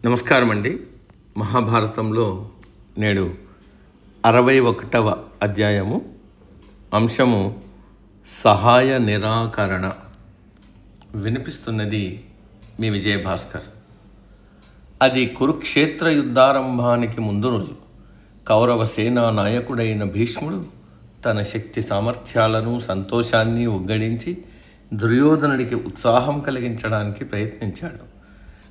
నమస్కారం అండి. మహాభారతంలో నేడు 61వ అధ్యాయము, అంశము సహాయ నిరాకరణ. వినిపిస్తున్నది మీ విజయభాస్కర్. అది కురుక్షేత్ర యుద్ధారంభానికి ముందు రోజు. కౌరవ సేనా నాయకుడైన భీష్ముడు తన శక్తి సామర్థ్యాలను, సంతోషాన్ని ఉగ్గడించి దుర్యోధనుడికి ఉత్సాహం కలిగించడానికి ప్రయత్నించాడు.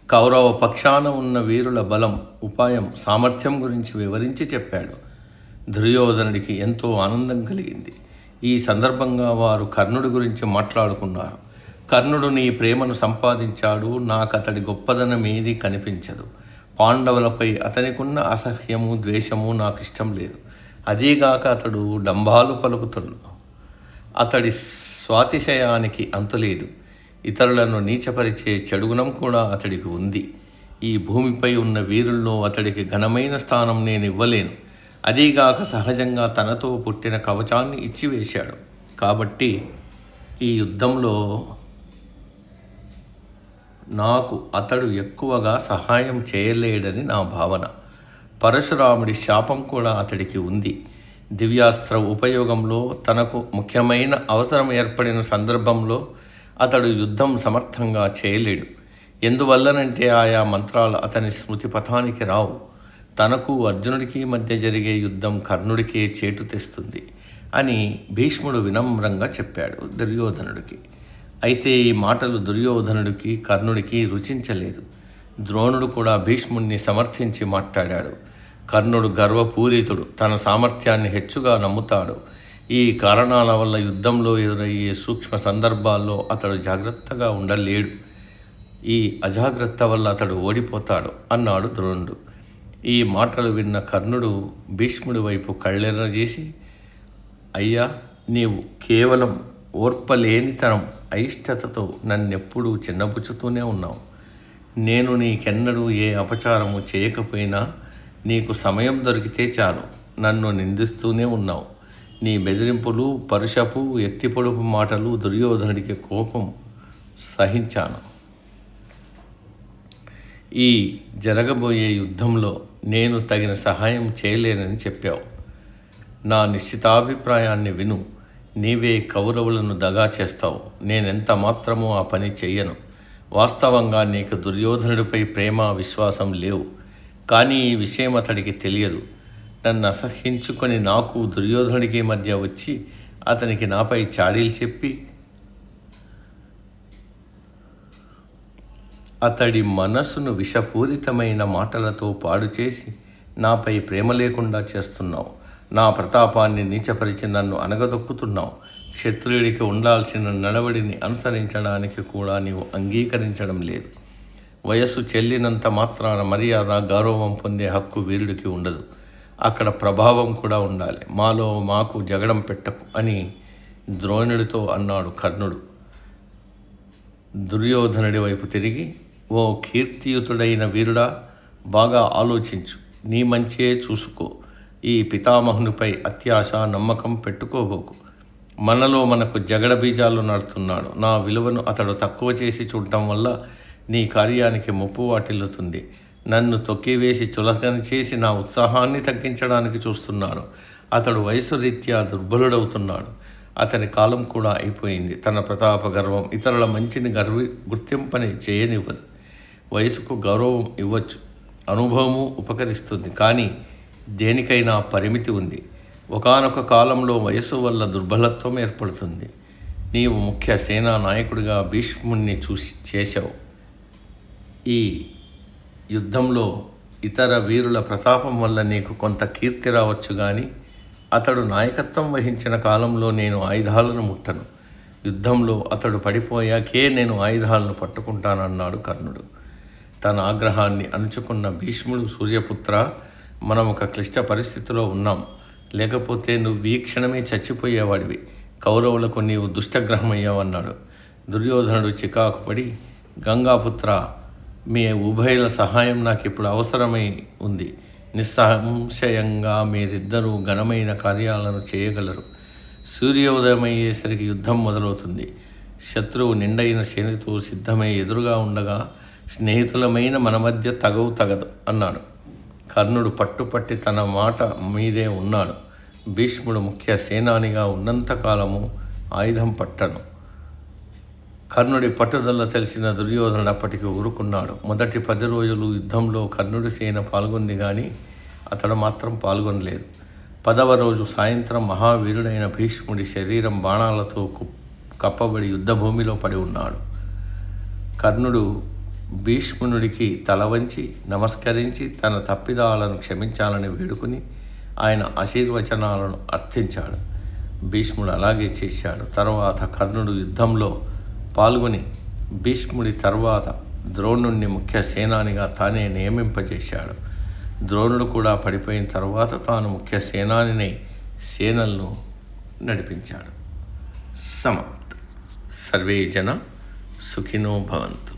కౌరవ పక్షాన ఉన్న వీరుల బలం, ఉపాయం, సామర్థ్యం గురించి వివరించి చెప్పాడు. దుర్యోధనుడికి ఎంతో ఆనందం కలిగింది. ఈ సందర్భంగా వారు కర్ణుడి గురించి మాట్లాడుకున్నారు. కర్ణుడు నీ ప్రేమను సంపాదించాడు, నాకతడి గొప్పదనం ఏదీ కనిపించదు. పాండవులపై అతనికున్న అసహ్యము, ద్వేషము నాకు ఇష్టం లేదు. అదీగాక అతడు డంబాలు పలుకుతున్నాడు. అతడి స్వాతిశయానికి అంతులేదు. ఇతరులను నీచపరిచే చెడుగుణం కూడా అతడికి ఉంది. ఈ భూమిపై ఉన్న వీరుల్లో అతడికి ఘనమైన స్థానం నేను ఇవ్వలేను. అదీగాక సహజంగా తనతో పుట్టిన కవచాన్ని ఇచ్చివేశాడు. కాబట్టి ఈ యుద్ధంలో నాకు అతడు ఎక్కువగా సహాయం చేయలేడని నా భావన. పరశురాముడి శాపం కూడా అతడికి ఉంది. దివ్యాస్త్ర ఉపయోగంలో తనకు ముఖ్యమైన అవసరం ఏర్పడిన సందర్భంలో అతడు యుద్ధం సమర్థంగా చేయలేడు. ఎందువల్లనంటే ఆయా మంత్రాలు అతని స్మృతి పథానికి రావు. తనకు అర్జునుడికి మధ్య జరిగే యుద్ధం కర్ణుడికే చేటు తెస్తుంది అని భీష్ముడు వినమ్రంగా చెప్పాడు దుర్యోధనుడికి. అయితే ఈ మాటలు దుర్యోధనుడికి, కర్ణుడికి రుచించలేదు. ద్రోణుడు కూడా భీష్ముడిని సమర్థించి మాట్లాడాడు. కర్ణుడు గర్వపూరితుడు, తన సామర్థ్యాన్ని హెచ్చుగా నమ్ముతాడు. ఈ కారణాల వల్ల యుద్ధంలో ఎదురయ్యే సూక్ష్మ సందర్భాల్లో అతడు జాగ్రత్తగా ఉండలేడు. ఈ అజాగ్రత్త వల్ల అతడు ఓడిపోతాడు అన్నాడు ద్రోణుడు. ఈ మాటలు విన్న కర్ణుడు భీష్ముడి వైపు కళ్ళెర్ర చేసి, అయ్యా, నీవు కేవలం ఓర్పలేనితనం, అయిష్టతతో నన్నెప్పుడూ చిన్నపుచ్చుతూనే ఉన్నావు. నేను నీకెన్నడూ ఏ అపచారము చేయకపోయినా నీకు సమయం దొరికితే చాలు నన్ను నిందిస్తూనే ఉన్నావు. నీ బెదిరింపులు, పరుషపు, ఎత్తిపొడుపు మాటలు దుర్యోధనుడికి కోపం సహించాను. ఈ జరగబోయే యుద్ధంలో నేను తగిన సహాయం చేయలేనని చెప్పావు. నా నిశ్చితాభిప్రాయాన్ని విను. నీవే కౌరవులను దగా చేస్తావు. నేనెంత మాత్రమూ ఆ పని చెయ్యను. వాస్తవంగా నీకు దుర్యోధనుడిపై ప్రేమ, విశ్వాసం లేవు. కానీ ఈ విషయం అతడికి తెలియదు. నన్ను అసహ్యించుకొని నాకు, దుర్యోధనుడికి మధ్య వచ్చి అతనికి నాపై చాడీలు చెప్పి అతడి మనస్సును విషపూరితమైన మాటలతో పాడు చేసి నాపై ప్రేమ లేకుండా చేస్తున్నావు. నా ప్రతాపాన్ని నీచపరిచి నన్ను అనగదొక్కుతున్నావు. క్షత్రియుడికి ఉండాల్సిన నడవడిని అనుసరించడానికి కూడా నీవు అంగీకరించడం లేదు. వయస్సు చెల్లినంత మాత్రాన మర్యాద, గౌరవం పొందే హక్కు వీరుడికి ఉండదు. అక్కడ ప్రభావం కూడా ఉండాలి. మాలో మాకు జగడం పెట్టకు అని ద్రోణుడితో అన్నాడు కర్ణుడు. దుర్యోధనుడి వైపు తిరిగి, ఓ కీర్తియుతుడైన వీరుడా, బాగా ఆలోచించు. నీ మంచే చూసుకో. ఈ పితామహునిపై అత్యాశ, నమ్మకం పెట్టుకోబోకు. మనలో మనకు జగడ బీజాలు నడుతున్నాడు. నా విలువను అతడు తక్కువ చేసి చూడటం వల్ల నీ కార్యానికి ముప్పు వాటిల్లుతుంది. నన్ను తొక్కివేసి చులకన చేసి నా ఉత్సాహాన్ని తగ్గించడానికి చూస్తున్నాడు. అతడు వయసు రీత్యా దుర్బలుడవుతున్నాడు. అతని కాలం కూడా అయిపోయింది. తన ప్రతాప గర్వం ఇతరుల మంచిని గుర్తింపని చేయనివ్వదు. వయసుకు గౌరవం ఇవ్వచ్చు, అనుభవము ఉపకరిస్తుంది. కానీ దేనికైనా పరిమితి ఉంది. ఒకానొక కాలంలో వయసు వల్ల దుర్బలత్వం ఏర్పడుతుంది. నీవు ముఖ్య సేనా నాయకుడిగా భీష్ముడిని చేశావు. ఈ యుద్ధంలో ఇతర వీరుల ప్రతాపం వల్ల నీకు కొంత కీర్తి రావచ్చు, కానీ అతడు నాయకత్వం వహించిన కాలంలో నేను ఆయుధాలను ముట్టను. యుద్ధంలో అతడు పడిపోయాకే నేను ఆయుధాలను పట్టుకుంటానన్నాడు కర్ణుడు. తన ఆగ్రహాన్ని అణుచుకున్న భీష్ముడు, సూర్యపుత్ర, మనం ఒక క్లిష్ట పరిస్థితిలో ఉన్నాం. లేకపోతే నువ్వు ఈ క్షణమే చచ్చిపోయేవాడివి. కౌరవులకు నీవు దుష్టగ్రహమయ్యావన్నాడు. దుర్యోధనుడు చికాకుపడి, గంగాపుత్ర, మీ ఉభయుల సహాయం నాకు ఇప్పుడు అవసరమై ఉంది. నిస్సంశయంగా మీరిద్దరూ ఘనమైన కార్యాలను చేయగలరు. సూర్యోదయమయ్యేసరికి యుద్ధం మొదలవుతుంది. శత్రువు నిండైన సేనతో సిద్ధమై ఎదురుగా ఉండగా స్నేహితులమైన మన మధ్య తగదు అన్నాడు. కర్ణుడు పట్టుపట్టి తన మాట మీదే ఉన్నాడు. భీష్ముడు ముఖ్య సేనానిగా ఉన్నంతకాలము ఆయుధం పట్టను. కర్ణుడి పట్టుదల తెలిసిన దుర్యోధనుడు అప్పటికి ఊరుకున్నాడు. మొదటి 10 రోజులు యుద్ధంలో కర్ణుడి సేన పాల్గొంది కానీ అతడు మాత్రం పాల్గొనలేదు. 10వ రోజు సాయంత్రం మహావీరుడైన భీష్ముడి శరీరం బాణాలతో కప్పబడి యుద్ధభూమిలో పడి ఉన్నాడు. కర్ణుడు భీష్మునుడికి తల వంచి నమస్కరించి తన తప్పిదాలను క్షమించాలని వేడుకుని ఆయన ఆశీర్వచనాలను అర్థించాడు. భీష్ముడు అలాగే చేశాడు. తర్వాత కర్ణుడు యుద్ధంలో పాల్గొని భీష్ముడి తర్వాత ద్రోణుణ్ణి ముఖ్య సేనానిగా తానే నియమింపజేశాడు. ద్రోణుడు కూడా పడిపోయిన తర్వాత తాను ముఖ్య సేనానినై సేనలను నడిపించాడు. సమాప్తం. సర్వే జన సుఖినో భవంతు.